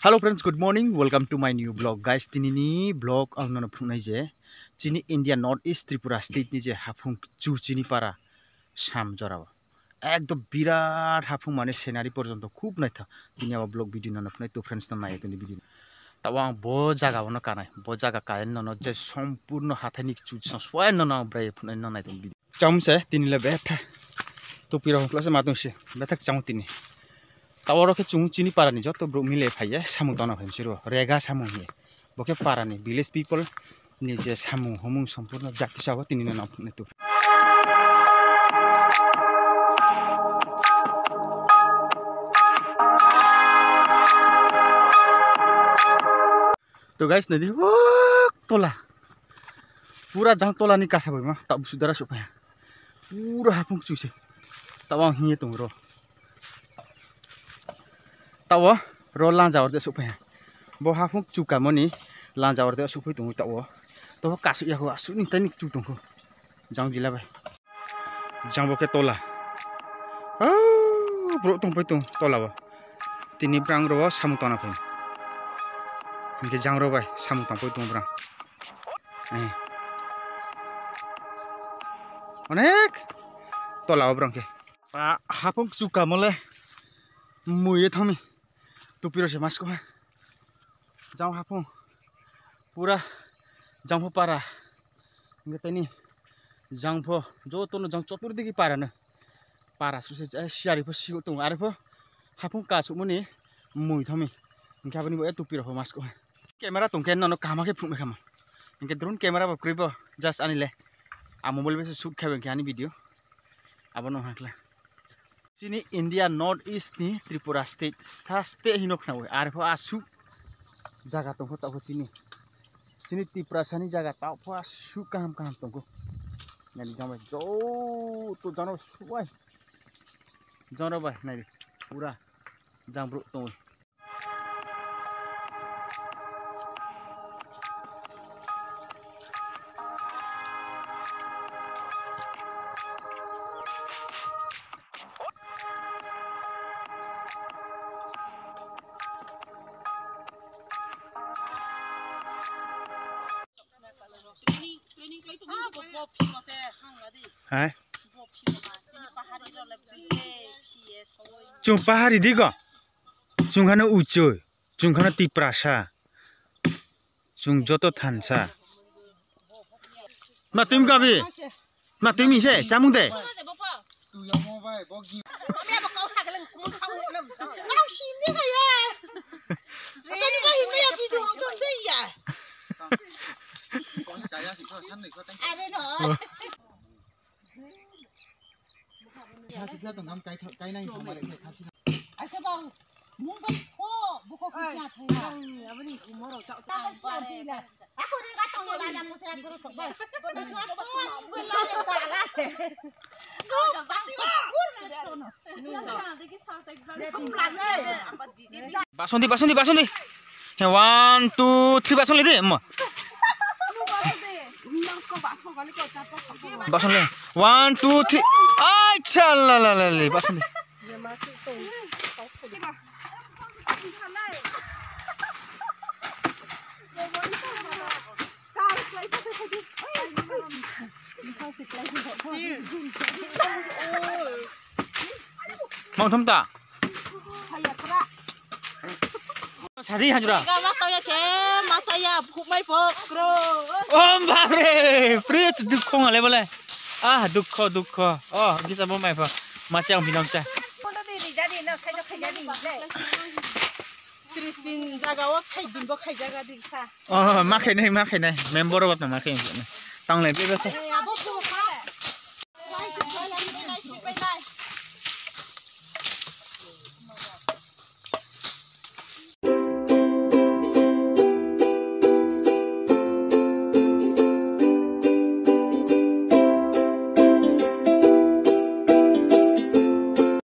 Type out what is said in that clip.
Hello friends, good morning. Welcome to my new vlog. Guys, tinini vlog ang nana phunai je. Chini India North East Tripura State ni je hafung chu chini para sam jorao. Ekdom birat hafung mane scenery porjonto khub naitha. Tini aba vlog video nana phunai to friends na nai toni video. Tawang bo jaga ono kanai. Bo jaga kaen nono je sampurno hathainik chu swai nono brai phunai nai toni video. Cham se tini le betha. To pira plus matung se. Betak cham tini. Tawar ke chung chini para ni joto bro mile phaiya samu tana phaim siro rega samu hi boke para ni village people ni je samu homung sampurna jati sawa tini na ne tu to guys nadi tola pura jang tola ni kasa bhai ma ta sudara supaya pura hapung chuse tawang hi tung ro tawo ro lanjawar de supaya bo hafung chuka moni lanjawar de supai tung tawo to kasu ya ko asu ni tani chu tung ko jang dila bai jang bo ke tola bro tung pai tung tola ba tini brang ro samu tana phai nge jang ro bai samu tang pai tung brang onek tola brang ke hafung chuka mole muye thami tupiro se mas ko jang hapung pura jangpho para ngetani jangpho jo tono jang chotur digi para na para suse siari pho siu tung are pho hapung ka chu muni mui thami ngkhabani bo tupiro pho mas ko camera tungken no kama ke phum kham ngke drone camera ba kribo just anile a mobile be shoot khabe ngani video abono hakla Chini India North East ni Tripura State saste hinok na we arpho asu jaga tongko ta chini Tripura sani jaga ta pho asu kam tongko nali jamai jo to jano suai jano bai nai pura jambro tong hai chung pahari di ko chung khana uchoi chung khana tiprasa chung joto thansa ma tum ka bi ma tum mi se chamung de tu yo mo bai bo gi me ba kau sa ka leng kum khau nam kau sim ni ka ya re ni ka him ya bi du to se ya ko ni ka ya si so san ni ko tang a re no 사실 하던 남 까이 나이 정말 이렇게 같이 아 대박 뭔가 커 뭐가 그냥 대박 아버님 뭐로 저 빠래 아 그래 갔다 온 거나 무슨 야 들었어 봐 무슨 아 뭘 나한테 나가래 너 맞지 바손디 he 1 2 3 bason le de ma bason le 1 2 3 ai chala la le bason mau thum ta Sari hanjura. Masaya phumai pokro. Om babre, prit dukho ngale bole. Ah dukho. Oh, bisa mo mai pa. Masang binom cha. Kristin jaga o sai bin bo khai jaga diksa. Oh, ma khai nai. Member wat na ma khai. Tang le be be.